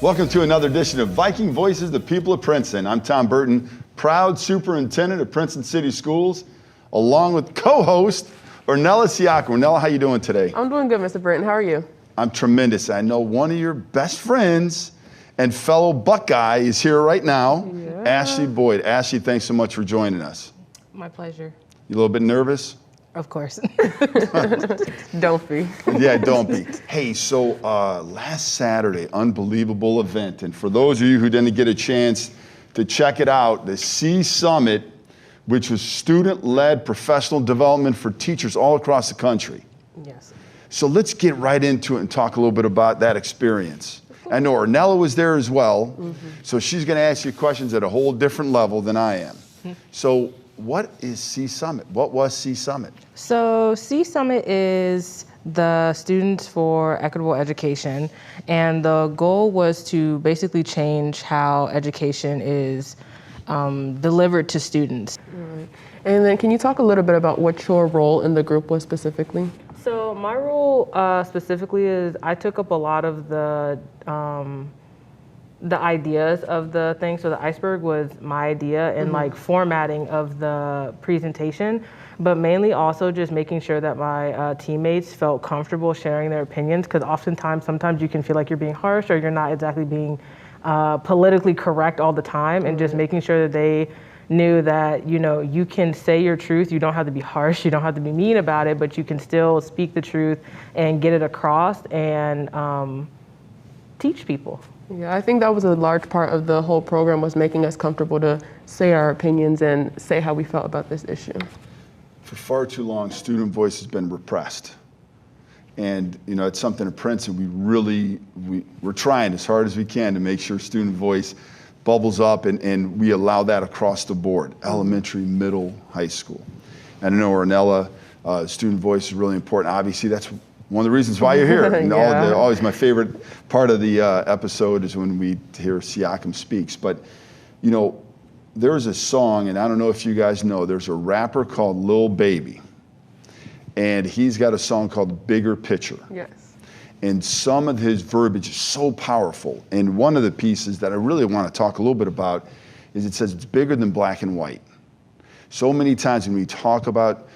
Welcome to another edition of Viking Voices, the People of Princeton. I'm Tom Burton, proud superintendent of Princeton City Schools, along with co-host Ornella Siakam. Ornella, how you doing today? I'm doing good, Mr. Burton. How are you? I'm tremendous. I know one of your best friends and fellow Buckeye is here right now, Ashley Boyd. Ashley, thanks so much for joining us. My pleasure. You a little bit nervous? Of course. Don't be. Yeah, don't be. Hey, so last Saturday, unbelievable event. And for those of you who didn't get a chance to check it out, the C Summit, which was student-led professional development for teachers all across the country. Yes. So let's get right into it and talk a little bit about that experience. I know Ornella was there as well, so she's going to ask you questions at a whole different level than I am. So what is C Summit? What was C Summit? So C Summit is the Students for Equitable Education, and the goal was to basically change how education is delivered to students. Right. And then can you talk a little bit about what your role in the group was specifically? So my role specifically is I took up a lot of the ideas of the thing. So the iceberg was my idea and like formatting of the presentation, but mainly also just making sure that my teammates felt comfortable sharing their opinions, because sometimes you can feel like you're being harsh or you're not exactly being politically correct all the time, and just making sure that they knew that, you know, you can say your truth, you don't have to be harsh, you don't have to be mean about it, but you can still speak the truth and get it across and teach people. Yeah, I think that was a large part of the whole program, was making us comfortable to say our opinions and say how we felt about this issue. For far too long, student voice has been repressed. And, you know, it's something at Princeton we're trying as hard as we can to make sure student voice bubbles up, and we allow that across the board, elementary, middle, high school. And I know, Ornella, student voice is really important. Obviously, that's one of the reasons why you're here. And always my favorite part of the episode is when we hear Siakam speaks. But, you know, there's a song, and I don't know if you guys know, there's a rapper called Lil Baby. And he's got a song called Bigger Picture. Yes. And some of his verbiage is so powerful. And one of the pieces that I really want to talk a little bit about is it says it's bigger than black and white. So many times when we talk about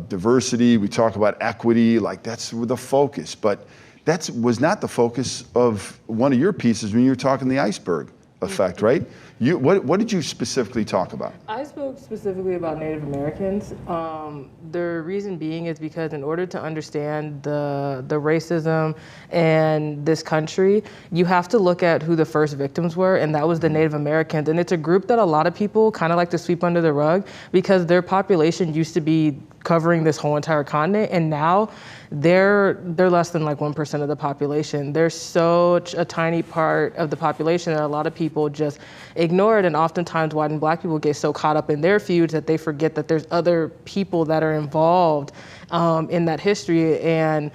diversity, we talk about equity, like that's the focus. But that was not the focus of one of your pieces when you were talking the iceberg effect, right? What did you specifically talk about? I spoke specifically about Native Americans. The reason being is because in order to understand the racism in this country, you have to look at who the first victims were, and that was the Native Americans. And it's a group that a lot of people kind of like to sweep under the rug, because their population used to be covering this whole entire continent, and now they're less than like 1% of the population. They're such a tiny part of the population that a lot of people just ignore it, and oftentimes white and black people get so caught up in their feuds that they forget that there's other people that are involved in that history. And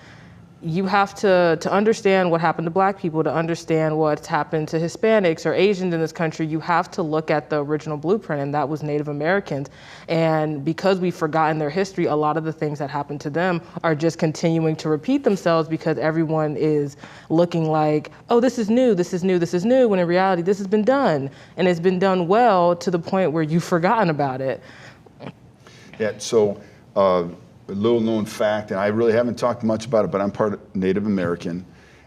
you have to understand what happened to black people, to understand what's happened to Hispanics or Asians in this country. You have to look at the original blueprint, and that was Native Americans. And because we've forgotten their history, a lot of the things that happened to them are just continuing to repeat themselves, because everyone is looking like, oh, this is new, this is new, this is new, when in reality this has been done. And it's been done well to the point where you've forgotten about it. Yeah, so a little known fact, and I really haven't talked much about it, but I'm part of Native American,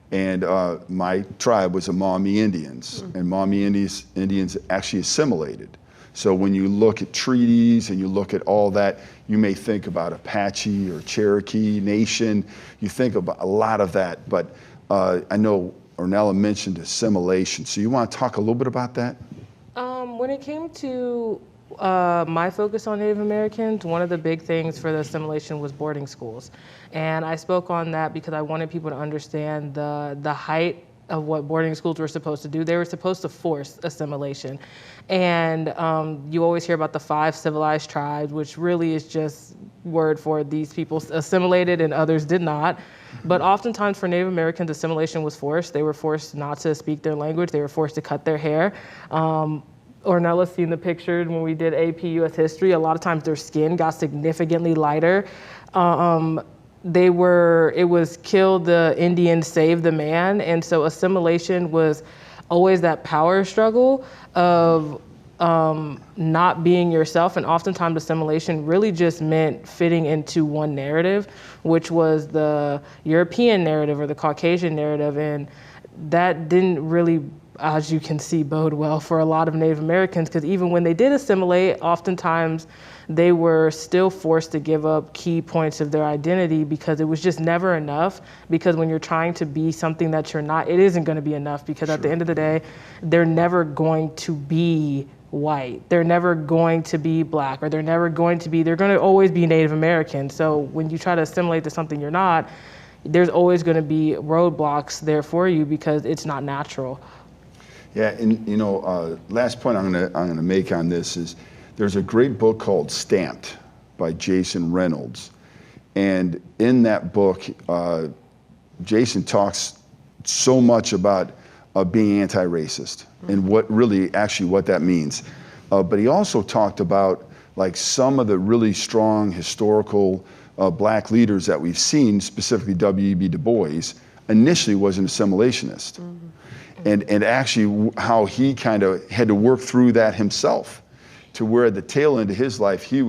and my tribe was the Maumee Indians, and Maumee Indians actually assimilated. So when you look at treaties and you look at all that, you may think about Apache or Cherokee Nation, you think about a lot of that, but I know Ornella mentioned assimilation, so you want to talk a little bit about that? When it came to my focus on Native Americans, one of the big things for the assimilation was boarding schools. And I spoke on that because I wanted people to understand the height of what boarding schools were supposed to do. They were supposed to force assimilation. And you always hear about the 5 civilized tribes, which really is just word for these people assimilated and others did not. But oftentimes for Native Americans, assimilation was forced. They were forced not to speak their language. They were forced to cut their hair. Ornella's seen the pictures when we did AP US History. A lot of times their skin got significantly lighter. It was kill the Indian, save the man. And so assimilation was always that power struggle of not being yourself, and oftentimes assimilation really just meant fitting into one narrative, which was the European narrative or the Caucasian narrative, and that didn't really, as you can see, bode well for a lot of Native Americans, because even when they did assimilate, oftentimes they were still forced to give up key points of their identity because it was just never enough. Because when you're trying to be something that you're not, it isn't going to be enough, because at the end of the day, they're never going to be white. They're never going to be black, or they're going to always be Native American. So when you try to assimilate to something you're not, there's always going to be roadblocks there for you because it's not natural. Yeah, and you know, last point I'm gonna make on this is there's a great book called Stamped by Jason Reynolds, and in that book, Jason talks so much about being anti-racist and what that means. But he also talked about like some of the really strong historical black leaders that we've seen, specifically W.E.B. Du Bois, initially was an assimilationist. And actually how he kind of had to work through that himself, to where at the tail end of his life, he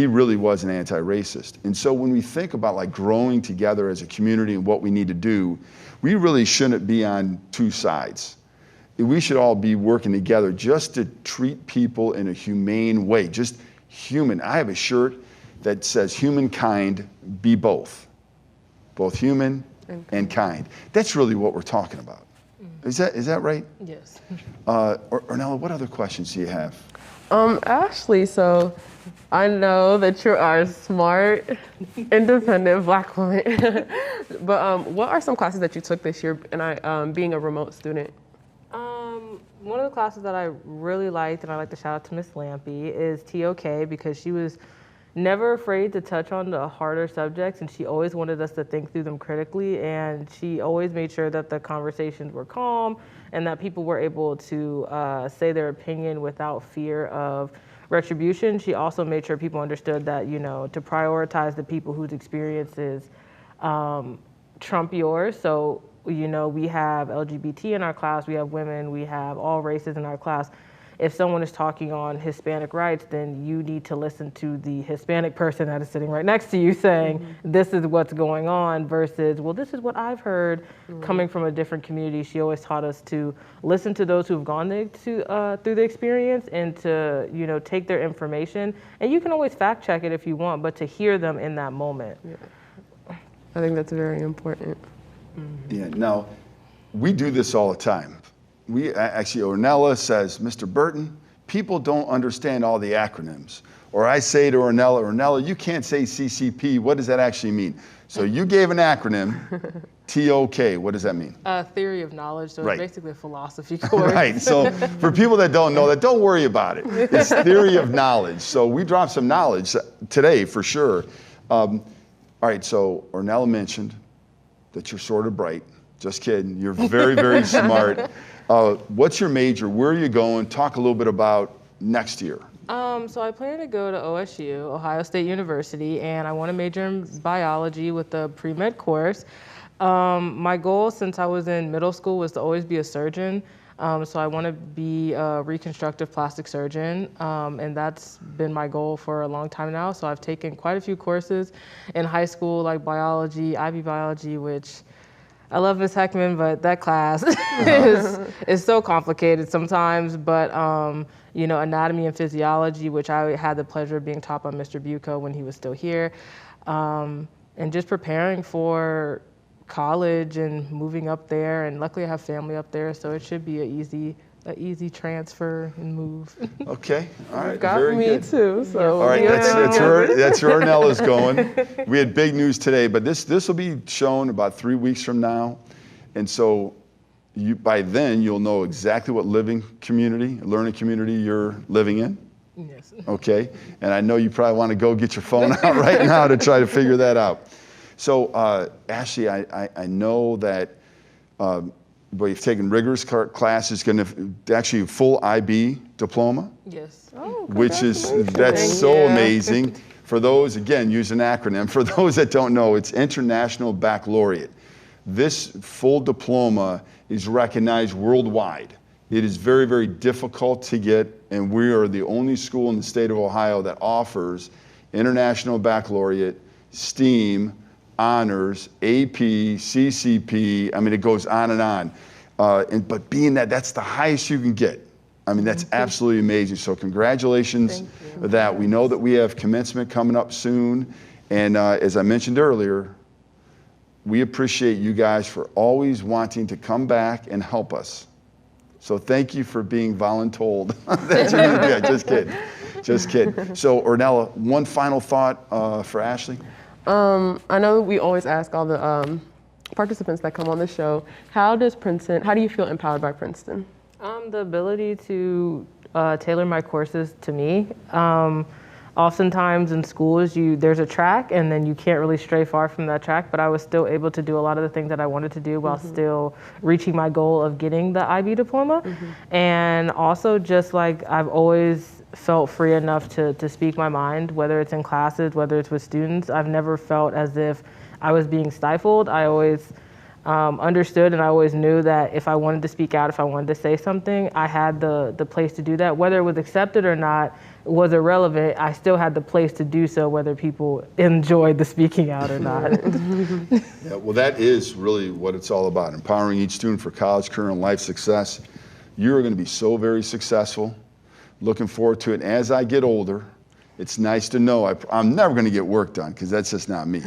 really was an anti-racist. And so when we think about like growing together as a community and what we need to do, we really shouldn't be on two sides. We should all be working together just to treat people in a humane way, just human. I have a shirt that says humankind be both human and kind. That's really what we're talking about. Is that right? Yes. Ornella, what other questions do you have? Ashley, so I know that you are a smart, independent Black woman, but what are some classes that you took this year, and being a remote student? One of the classes that I really liked, and I like to shout out to Miss Lampy, is TOK, because she was never afraid to touch on the harder subjects, and she always wanted us to think through them critically, and she always made sure that the conversations were calm and that people were able to say their opinion without fear of retribution. She also made sure people understood that, you know, to prioritize the people whose experiences trump yours. So, you know, we have LGBT in our class, we have women, we have all races in our class. If someone is talking on Hispanic rights, then you need to listen to the Hispanic person that is sitting right next to you saying, this is what's going on, versus, well, this is what I've heard coming from a different community. She always taught us to listen to those who've gone through the experience and to, you know, take their information. And you can always fact check it if you want, but to hear them in that moment. Yeah. I think that's very important. Yeah, now, we do this all the time. Ornella says, Mr. Burton, people don't understand all the acronyms. Or I say to Ornella, you can't say CCP, what does that actually mean? So you gave an acronym, TOK, what does that mean? Theory of knowledge, so Right. it's basically a philosophy course. Right, so for people that don't know that, don't worry about it. It's theory of knowledge. So we dropped some knowledge today for sure. All right, so Ornella mentioned that you're sort of bright. Just kidding, you're very, very smart. What's your major? Where are you going? Talk a little bit about next year. So I plan to go to OSU, Ohio State University, and I want to major in biology with the pre-med course. My goal since I was in middle school was to always be a surgeon. So I want to be a reconstructive plastic surgeon, and that's been my goal for a long time now. So I've taken quite a few courses in high school, like biology, IB biology, which I love Ms. Heckman, but that class is so complicated sometimes. But you know, anatomy and physiology, which I had the pleasure of being taught by Mr. Bucco when he was still here, and just preparing for college and moving up there. And luckily, I have family up there, so it should be an easy transfer and move. Okay, all right, Got very me good. too. So All right, yeah. that's where Ornella's going. We had big news today, but this will be shown about 3 weeks from now. And so by then, you'll know exactly what learning community you're living in. Yes. Okay, and I know you probably want to go get your phone out right now to try to figure that out. So Ashley, I know that you've taken rigorous classes, going to actually full IB diploma. Yes. Oh, Which is, congratulations. that's Thank so you. amazing. For those, again, use an acronym. For those that don't know, it's International Baccalaureate. this full diploma is recognized worldwide. It is very, very difficult to get, and we are the only school in the state of Ohio that offers International Baccalaureate, STEAM, honors, AP, CCP, I mean, it goes on and on. But being that's the highest you can get. I mean, that's absolutely amazing. So congratulations for that. We know that we have commencement coming up soon. And as I mentioned earlier, we appreciate you guys for always wanting to come back and help us. So thank you for being voluntold. That's what you did. Just kidding. Just kidding. So Ornella, one final thought for Ashley? I know we always ask all the participants that come on the show, how do you feel empowered by Princeton? The ability to tailor my courses to me. Oftentimes in schools, there's a track and then you can't really stray far from that track, but I was still able to do a lot of the things that I wanted to do while still reaching my goal of getting the IB diploma. And also just like I've always felt free enough to speak my mind, whether it's in classes, whether it's with students. I've never felt as if I was being stifled. I always understood and I always knew that if I wanted to speak out, if I wanted to say something, I had the place to do that. Whether it was accepted or not was irrelevant. I still had the place to do so, whether people enjoyed the speaking out or not. Yeah, well, that is really what it's all about, empowering each student for college, career, and life success. You're going to be so very successful. Looking forward to it. And as I get older, it's nice to know I'm never going to get work done because that's just not me.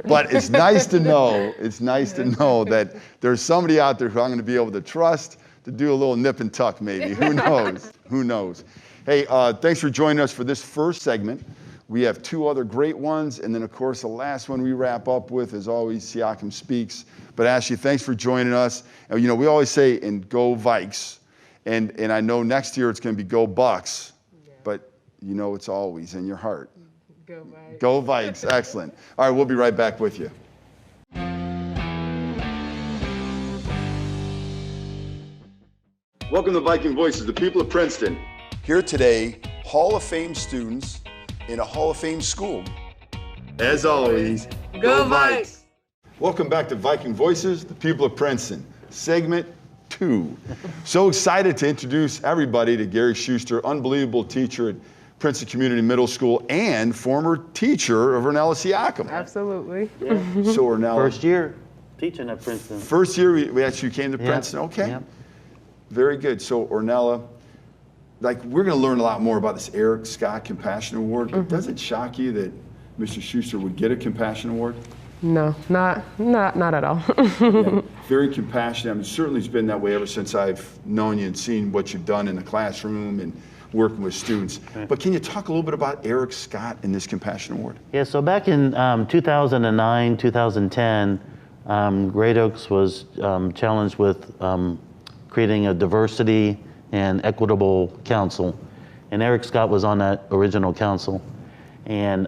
But it's nice to know. It's nice to know that there's somebody out there who I'm going to be able to trust to do a little nip and tuck, maybe. Who knows? Who knows? Hey, thanks for joining us for this first segment. We have two other great ones, and then of course the last one we wrap up with is always Siakam Speaks. But Ashley, thanks for joining us. And, you know, we always say in Go Vikes, and I know next year it's going to be Go Bucks, but you know it's always in your heart. Go Vikes. Go Vikes, excellent. All right, we'll be right back with you. Welcome to Viking Voices, the people of Princeton. Here today, Hall of Fame students in a Hall of Fame school. As always, Go Vikes! Welcome back to Viking Voices, the people of Princeton, segment 2. So excited to introduce everybody to Gary Schuster, unbelievable teacher at Princeton Community Middle School and former teacher of Ornella Siakam. Absolutely. Yeah. So Ornella. First year teaching at Princeton. First year we actually came to Princeton, okay. Yep. Very good. So Ornella, like we're going to learn a lot more about this Eric Scott Compassion Award. But does it shock you that Mr. Schuster would get a Compassion Award? No, not at all. Yeah, very compassionate. I mean, certainly it's been that way ever since I've known you and seen what you've done in the classroom and working with students. Okay. But can you talk a little bit about Eric Scott and this Compassion Award? Yeah, so back in 2009, 2010, Great Oaks was challenged with creating a diversity and equitable council. And Eric Scott was on that original council. And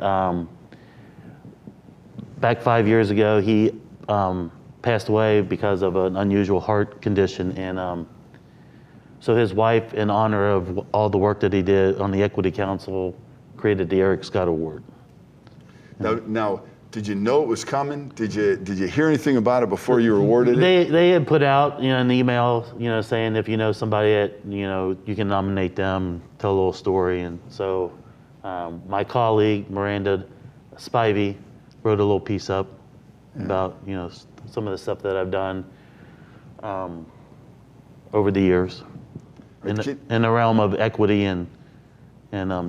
back 5 years ago, he passed away because of an unusual heart condition. And so his wife, in honor of all the work that he did on the Equity Council, created the Eric Scott Award. Now, did you know it was coming? Did you hear anything about it before you were awarded it? They had put out an email, saying if you know somebody that you can nominate them, tell a little story. And so my colleague Miranda Spivey wrote a little piece up about some of the stuff that I've done over the years in the realm of equity and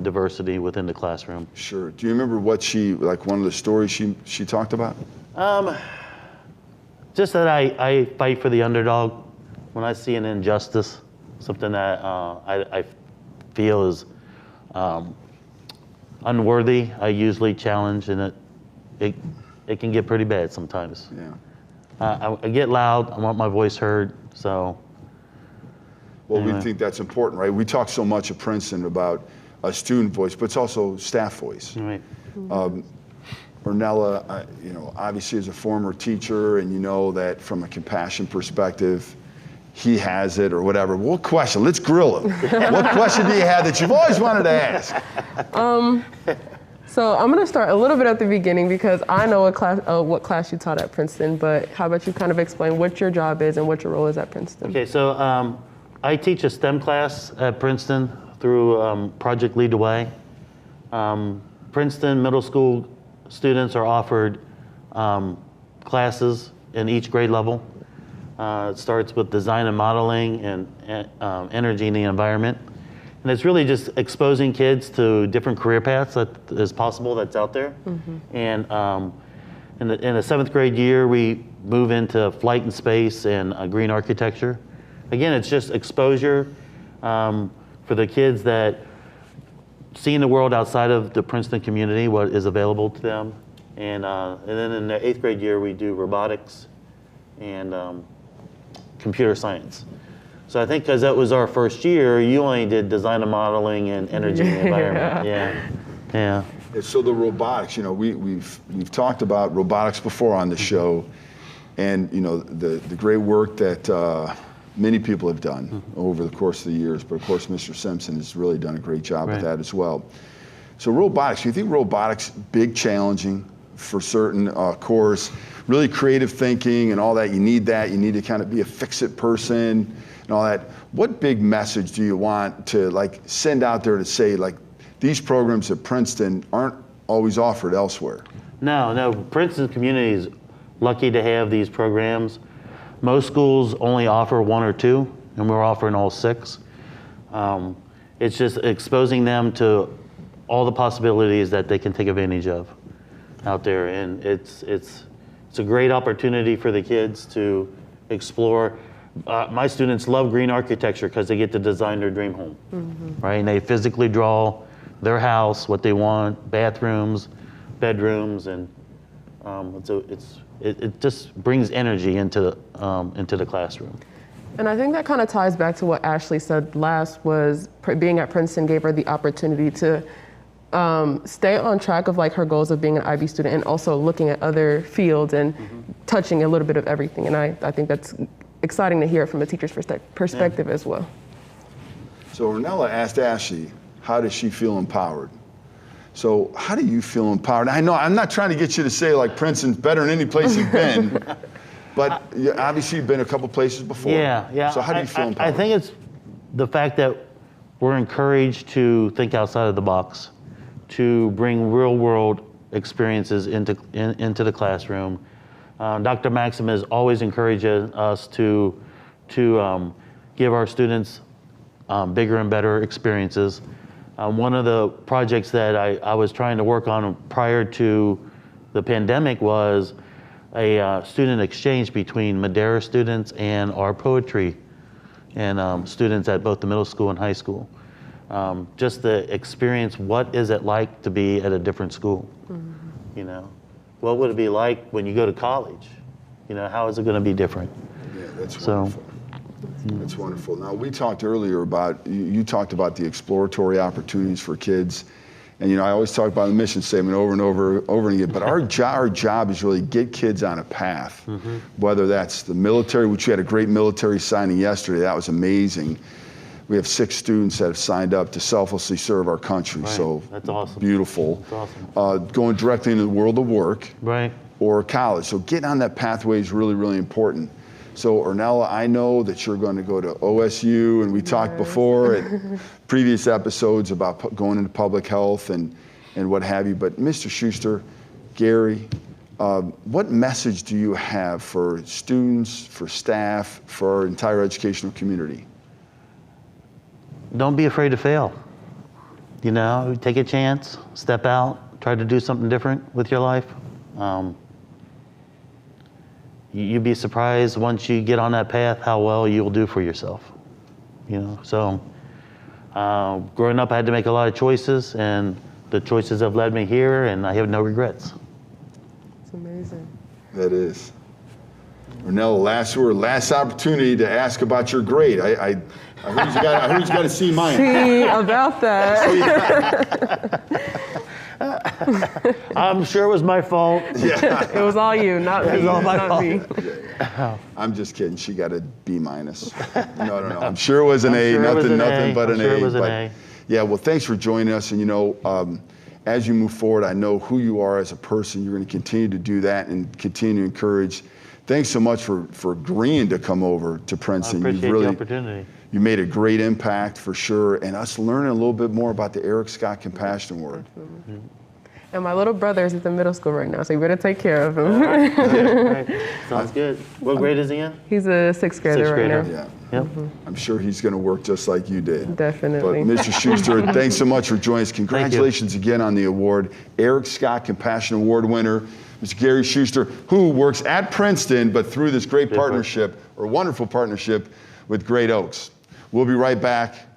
diversity within the classroom. Sure. Do you remember what one of the stories she talked about? Just that I fight for the underdog. When I see an injustice, something that I feel is unworthy, I usually challenge, and it can get pretty bad sometimes. Yeah. I get loud. I want my voice heard. So. Well, we think that's important, right? We talk so much at Princeton about a student voice, but it's also staff voice. Right. Ornella, obviously as a former teacher, and you know that from a compassion perspective, he has it or whatever. What question? Let's grill him. What question do you have that you've always wanted to ask? So I'm gonna start a little bit at the beginning because I know what class you taught at Princeton, but how about you kind of explain what your job is and what your role is at Princeton? Okay, so I teach a STEM class at Princeton through Project Lead the Way. Princeton middle school students are offered classes in each grade level. It starts with design and modeling and energy and the environment. And it's really just exposing kids to different career paths that is possible that's out there. And in the 7th grade year, we move into flight and space and green architecture. Again, it's just exposure for the kids that seeing the world outside of the Princeton community, what is available to them. And then in the 8th grade year, we do robotics and computer science. So I think because that was our first year, you only did design and modeling and energy and environment. Yeah. So the robotics, we've talked about robotics before on the show, and the great work that many people have done over the course of the years. But of course, Mr. Simpson has really done a great job with that as well. So robotics, do you think robotics big challenging for certain cores? Really creative thinking and all that. You need that. You need to kind of be a fix-it person and all that. What big message do you want to send out there to say these programs at Princeton aren't always offered elsewhere? No. Princeton community is lucky to have these programs. Most schools only offer 1 or 2, and we're offering all 6. It's just exposing them to all the possibilities that they can take advantage of out there, and it's a great opportunity for the kids to explore. My students love green architecture because they get to design their dream home, right? And they physically draw their house, what they want, bathrooms, bedrooms, and it just brings energy into the classroom. And I think that kind of ties back to what Ashley said last, was being at Princeton gave her the opportunity to stay on track of her goals of being an IB student and also looking at other fields and touching a little bit of everything. And I think that's exciting to hear from a teacher's perspective as well. So Ornella asked Ashley, how does she feel empowered? So how do you feel empowered? I know I'm not trying to get you to say Princeton's better than any place you've been, but obviously you've been a couple places before. Yeah. So how do you feel empowered? I think it's the fact that we're encouraged to think outside of the box, to bring real world experiences into the classroom. Dr. Maxim has always encouraged us to give our students bigger and better experiences. One of the projects that I was trying to work on prior to the pandemic was a student exchange between Madera students and our poetry and students at both the middle school and high school. Just the experience, what is it like to be at a different school? What would it be like when you go to college? How is it going to be different? Yeah, that's wonderful. That's wonderful. Now, we talked earlier about, you talked about the exploratory opportunities for kids. And, I always talk about the mission statement over and over again. But our job is really get kids on a path, whether that's the military, which we had a great military signing yesterday. That was amazing. We have 6 students that have signed up to selflessly serve our country. Right. So that's awesome. Beautiful. That's awesome. Going directly into the world of work. Right. Or college. So getting on that pathway is really, really important. So Ornella, I know that you're going to go to OSU, and we talked before at previous episodes about going into public health and what have you. But Mr. Schuster, Gary, what message do you have for students, for staff, for our entire educational community? Don't be afraid to fail. Take a chance, step out, try to do something different with your life. You'd be surprised once you get on that path how well you'll do for yourself. So growing up, I had to make a lot of choices, and the choices have led me here, and I have no regrets. It's amazing. That is. Ornella, last opportunity to ask about your grade. I heard you got a C minus. See about that. I'm sure it was my fault. Yeah. It was all you, not me. all my not fault. me. Yeah. I'm just kidding. She got a B minus. No. I'm sure it was an A. Nothing but an A. It was an A. Yeah. Well, thanks for joining us. And as you move forward, I know who you are as a person. You're going to continue to do that and continue to encourage. Thanks so much for agreeing to come over to Princeton. I appreciate the opportunity. You made a great impact for sure, and us learning a little bit more about the Eric Scott Compassion Award. Mm-hmm. And my little brother is at the middle school right now, so you better take care of him. Right. Sounds good. What grade is he in? He's a sixth grader right now. Yeah. Yep. I'm sure he's going to work just like you did. Definitely. But Mr. Schuster, thanks so much for joining us. Congratulations again on the award. Eric Scott Compassion Award winner, Mr. Gary Schuster, who works at Princeton, but through this great partnership, or wonderful partnership with Great Oaks. We'll be right back.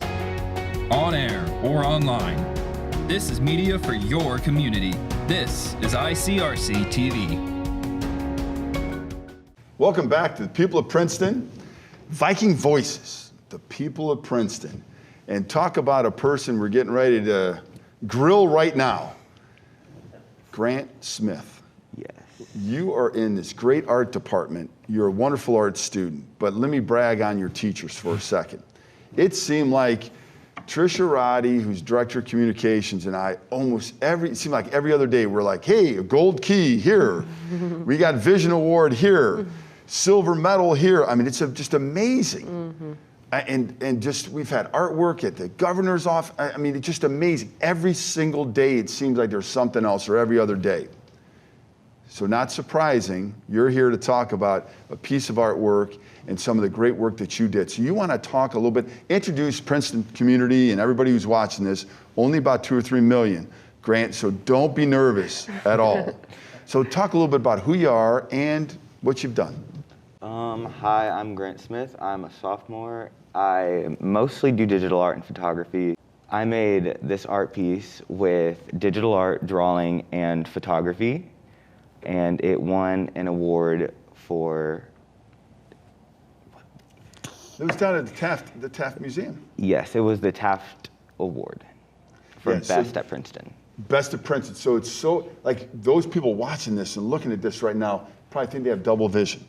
On air or online, this is media for your community. This is ICRC-TV. Welcome back to the people of Princeton, Viking Voices, the people of Princeton. And talk about a person we're getting ready to grill right now. Grant Smith. Yes. You are in this great art department. You're a wonderful art student, but let me brag on your teachers for a second. It seemed like Trisha Roddy, who's director of communications, and I it seemed like every other day we're like, hey, a gold key here. We got Vision Award here, silver medal here. I mean, it's just amazing. And just, we've had artwork at the governor's office. I mean, it's just amazing. Every single day it seems like there's something else, or every other day. So not surprising, you're here to talk about a piece of artwork and some of the great work that you did. So you want to talk a little bit, introduce Princeton community and everybody who's watching this, only about 2 or 3 million, Grant, so don't be nervous at all. So talk a little bit about who you are and what you've done. Hi, I'm Grant Smith. I'm a sophomore. I mostly do digital art and photography. I made this art piece with digital art, drawing, and photography, and it won an award for... It was down at the Taft Museum. Yes, it was the Taft Award for Best at Princeton. Best at Princeton. So it's so, like, those people watching this and looking at this right now probably think they have double vision.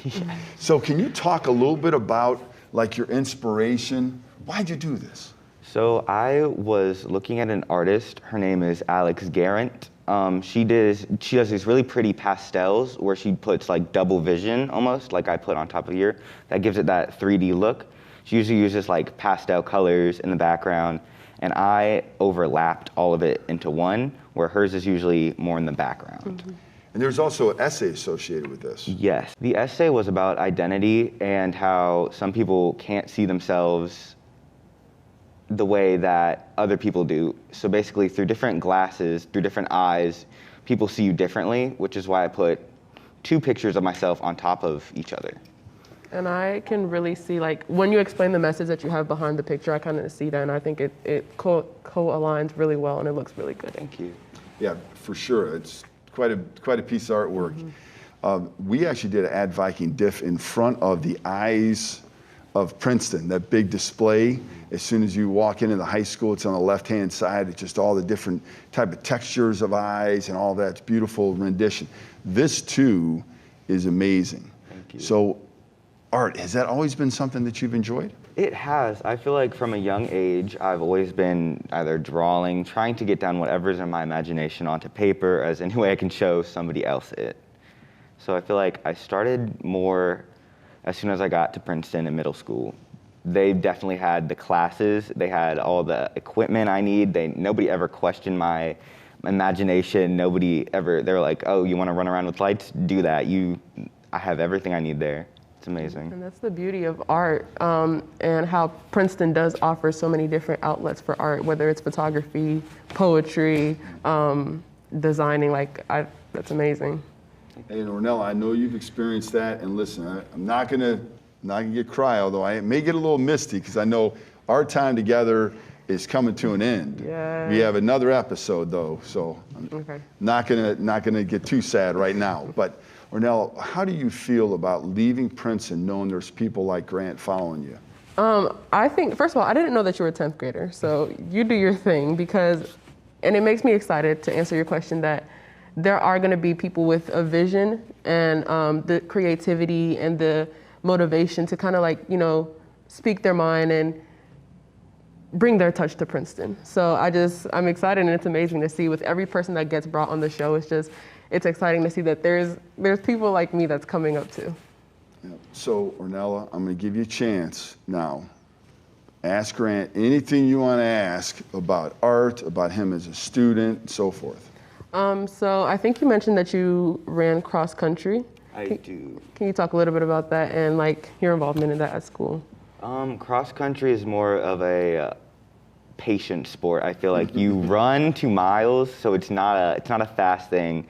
Yes. So can you talk a little bit about, like, your inspiration? Why'd you do this? So I was looking at an artist. Her name is Alex Garant. She does these really pretty pastels where she puts like double vision almost, like I put on top of here. That gives it that 3D look. She usually uses like pastel colors in the background, and I overlapped all of it into one, where hers is usually more in the background. Mm-hmm. And there's also an essay associated with this. Yes. The essay was about identity and how some people can't see themselves the way that other people do. So basically, through different glasses, through different eyes, people see you differently, which is why I put 2 pictures of myself on top of each other. And I can really see, like, when you explain the message that you have behind the picture, I kind of see that, and I think it co-aligns really well, and it looks really good. Thank you. Yeah, for sure. It's quite a piece of artwork. Mm-hmm. We actually did an Ad Viking diff in front of the eyes of Princeton, that big display. As soon as you walk into the high school, it's on the left-hand side. It's just all the different type of textures of eyes and all that. It's beautiful rendition. This too is amazing. Thank you. So art, has that always been something that you've enjoyed? It has. I feel like from a young age, I've always been either drawing, trying to get down whatever's in my imagination onto paper as any way I can show somebody else it. So I feel like I started more as soon as I got to Princeton in middle school. They definitely had the classes, they had all the equipment I need. Nobody ever questioned my imagination. They were like, oh, you want to run around with lights? Do that. I have everything I need there. It's amazing. And that's the beauty of art, and how Princeton does offer so many different outlets for art, whether it's photography, poetry, designing, that's amazing. Hey, Ornella, I know you've experienced that, and listen, I'm not gonna get cry, although I may get a little misty, because I know our time together is coming to an end. Yeah. We have another episode though, so I'm not gonna get too sad right now. But Ornella, how do you feel about leaving Princeton knowing there's people like Grant following you? I think, first of all, I didn't know that you were a 10th grader, so you do your thing, and it makes me excited to answer your question that there are going to be people with a vision and the creativity and the motivation to kind of speak their mind and bring their touch to Princeton. So I'm excited, and it's amazing to see with every person that gets brought on the show. It's exciting to see that there's people like me that's coming up too. Yeah. So Ornella, I'm going to give you a chance now. Ask Grant anything you want to ask about art, about him as a student, and so forth. So I think you mentioned that you ran cross country. I do. Can you talk a little bit about that and like your involvement in that at school? Cross country is more of a patient sport. I feel like you run 2 miles, so it's not a fast thing.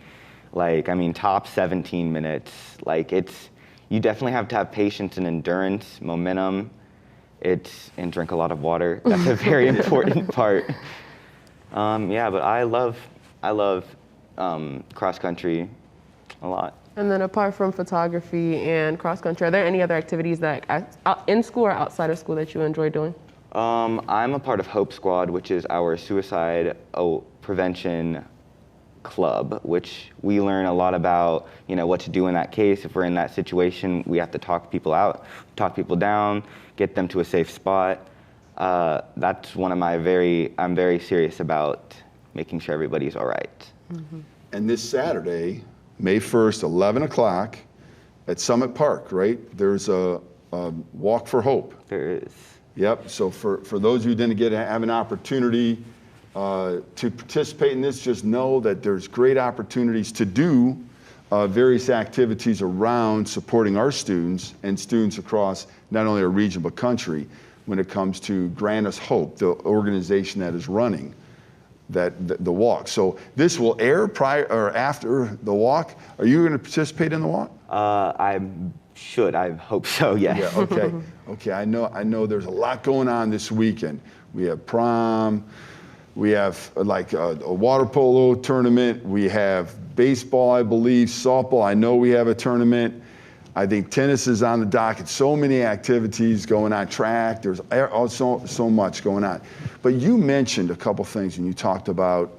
Like, I mean, top 17 minutes. Like, you definitely have to have patience and endurance, momentum. And drink a lot of water. That's a very important part. Yeah, but I love cross country a lot. And then apart from photography and cross country, are there any other activities that in school or outside of school that you enjoy doing? I'm a part of Hope Squad, which is our suicide prevention club, which we learn a lot about, what to do in that case. If we're in that situation, we have to talk people out, talk people down, get them to a safe spot. That's one of I'm very serious about making sure everybody's all right. Mm-hmm. And this Saturday, May 1st, 11 o'clock at Summit Park, right? There's a Walk for Hope. There is. Yep, so for those who didn't have an opportunity to participate in this, just know that there's great opportunities to do various activities around supporting our students and students across not only our region but country when it comes to Grant Us Hope, the organization that is running the walk. So this will air prior or after the walk. Are you going to participate in the walk? I should. I hope so. Yes. Yeah. Okay. Okay. I know. There's a lot going on this weekend. We have prom. We have like a water polo tournament. We have baseball, I believe, softball. I know we have a tournament. I think tennis is on the docket. So many activities going on, track. There's so much going on. But you mentioned a couple things when you talked about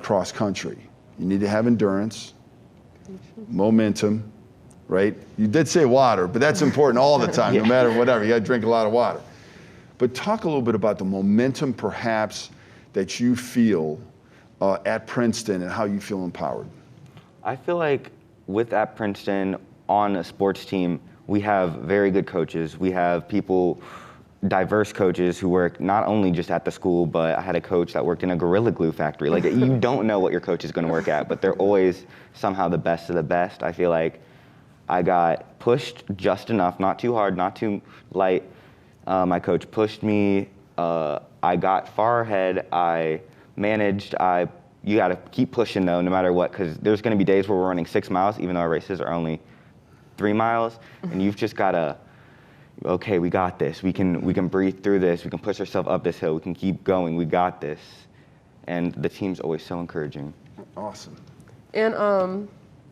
cross country. You need to have endurance, momentum, right? You did say water, but that's important all the time, no matter whatever. You got to drink a lot of water. But talk a little bit about the momentum, perhaps, that you feel at Princeton and how you feel empowered. I feel like at Princeton, on a sports team, we have very good coaches. We have diverse coaches who work not only just at the school, but I had a coach that worked in a Gorilla Glue factory. Like, you don't know what your coach is going to work at, but they're always somehow the best of the best. I feel like I got pushed just enough, not too hard, not too light. My coach pushed me. I got far ahead. I managed. You got to keep pushing though, no matter what, because there's going to be days where we're running 6 miles, even though our races are only 3 miles, and you've just got to. Okay, we got this. We can breathe through this. We can push ourselves up this hill. We can keep going. We got this, and the team's always so encouraging. Awesome. And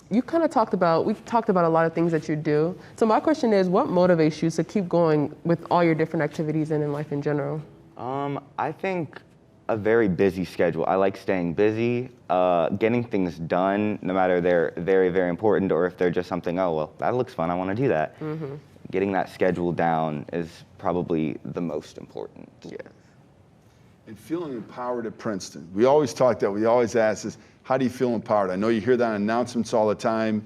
we've talked about a lot of things that you do. So my question is, what motivates you to keep going with all your different activities and in life in general? I think a very busy schedule. I like staying busy, getting things done, no matter they're very, very important or if they're just something, oh, well, that looks fun, I want to do that. Mm-hmm. Getting that schedule down is probably the most important. Yeah. And feeling empowered at Princeton. We always ask this, how do you feel empowered? I know you hear that in announcements all the time.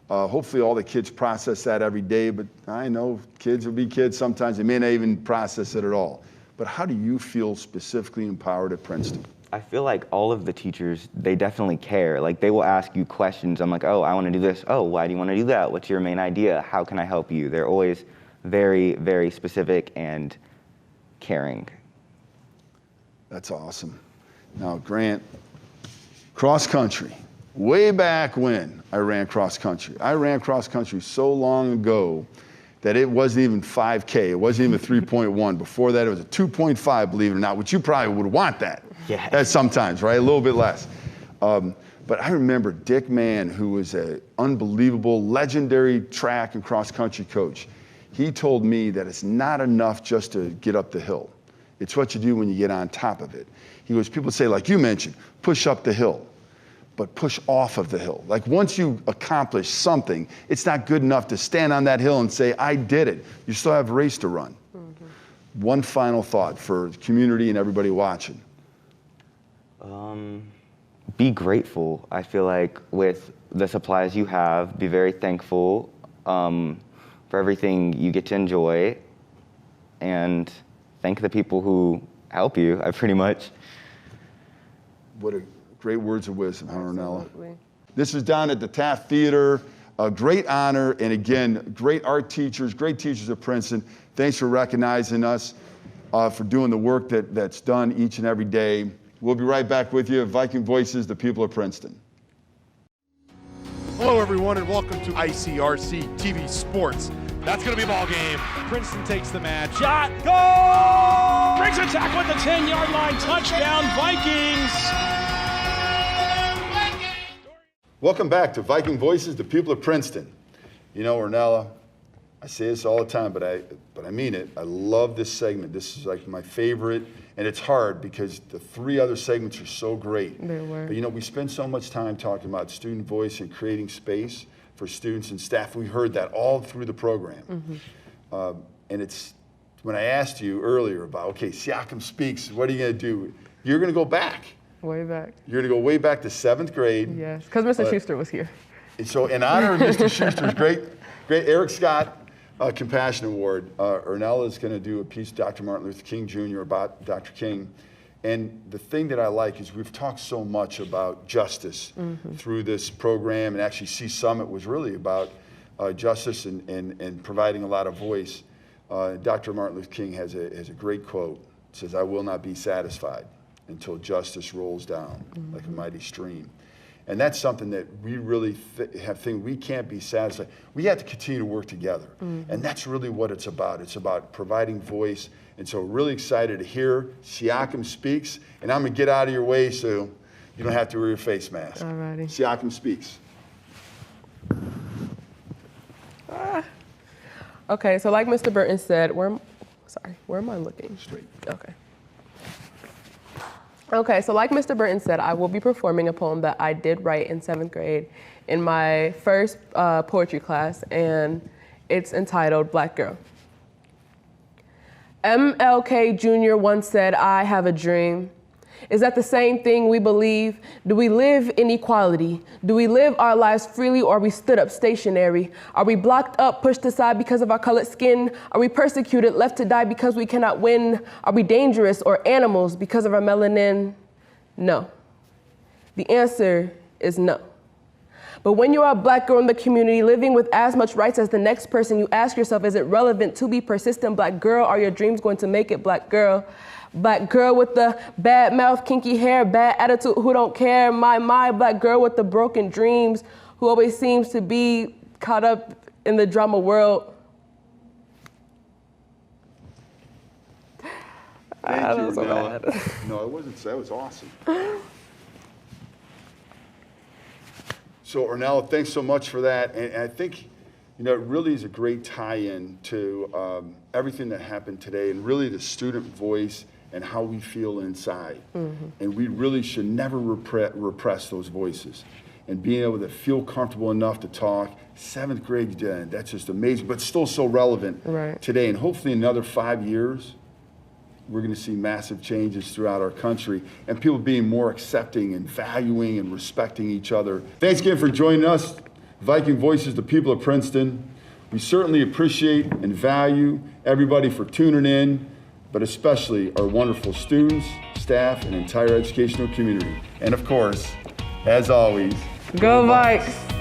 Hopefully all the kids process that every day, but I know kids will be kids sometimes. They may not even process it at all. But how do you feel specifically empowered at Princeton? I feel like all of the teachers, they definitely care. Like, they will ask you questions. I'm like, oh, I want to do this. Oh, why do you want to do that? What's your main idea? How can I help you? They're always very, very specific and caring. That's awesome. Now, Grant, cross country. Way back when I ran cross country. I ran cross country so long ago that it wasn't even 5K. It wasn't even 3.1. Before that, it was a 2.5, believe it or not, which you probably would want that. Yeah. That's sometimes, right? A little bit less. But I remember Dick Mann, who was an unbelievable, legendary track and cross country coach. He told me that it's not enough just to get up the hill. It's what you do when you get on top of it. He goes, people say, like you mentioned, push up the hill, but push off of the hill. Like, once you accomplish something, it's not good enough to stand on that hill and say, I did it. You still have a race to run. Mm-hmm. one final thought for the community and everybody watching. Be grateful. I feel like with the supplies you have, be very thankful for everything you get to enjoy, and thank the people who help you, pretty much. What a great words of wisdom, huh, Ornella? Absolutely. This is down at the Taft Theater. A great honor, and again, great art teachers, great teachers at Princeton. Thanks for recognizing us, for doing the work that's done each and every day. We'll be right back with you. Viking Voices, the people of Princeton. Hello, everyone, and welcome to ICRC-TV Sports. That's going to be a ball game. Princeton takes the match. Shot, goal! Brings a tackle at the 10-yard line. Touchdown, Vikings! Welcome back to Viking Voices, the people of Princeton. You know, Ornella, I say this all the time, but I mean it. I love this segment. This is like my favorite, and it's hard because the three other segments are so great. They were. But you know, we spend so much time talking about student voice and creating space for students and staff. We heard that all through the program. And it's, when I asked you earlier about, okay, Siakam Speaks, what are you going to do? You're going to go back. Way back. You're going to go way back to 7th grade. Yes, because Mr. Schuster was here. And so in honor of Mr. Schuster's great Eric Scott Compassion Award, Ornella is going to do a piece, Dr. Martin Luther King Jr., about Dr. King. And the thing that I like is we've talked so much about justice through this program, and actually C-Summit was really about justice and providing a lot of voice. Dr. Martin Luther King has a great quote. It says, "I will not be satisfied until justice rolls down like a mighty stream." And that's something that we really have think we can't be satisfied. We have to continue to work together. And that's really what it's about. It's about providing voice. And so we're really excited to hear Siakam Speaks. And I'm going to get out of your way so you don't have to wear your face mask. All righty. Siakam Speaks. Okay, so like Mr. Burton said, where am I looking? Straight. Okay. Okay, so like Mr. Burton said, I will be performing a poem that I did write in 7th grade in my first poetry class, and it's entitled Black Girl. MLK Jr. once said, "I have a dream." Is that the same thing we believe? Do we live in equality? Do we live our lives freely, or are we stood up stationary? Are we blocked up, pushed aside because of our colored skin? Are we persecuted, left to die because we cannot win? Are we dangerous or animals because of our melanin? No. The answer is no. But when you are a Black girl in the community living with as much rights as the next person, you ask yourself, is it relevant to be persistent Black girl? Are your dreams going to make it Black girl? Black girl with the bad mouth, kinky hair, bad attitude, who don't care. My Black girl with the broken dreams, who always seems to be caught up in the drama world. Thank you, That was so Ornella. bad. No, it wasn't. That was awesome. So Ornella, thanks so much for that. And I think, you know, it really is a great tie-in to everything that happened today, and really the student voice and how we feel inside. And we really should never repress those voices. And being able to feel comfortable enough to talk, 7th grade, that's just amazing, but still so relevant today. And hopefully in another 5 years, we're going to see massive changes throughout our country and people being more accepting and valuing and respecting each other. Thanks again for joining us, Viking Voices, the people of Princeton. We certainly appreciate and value everybody for tuning in, but especially our wonderful students, staff, and entire educational community. And of course, as always, Go Vikes!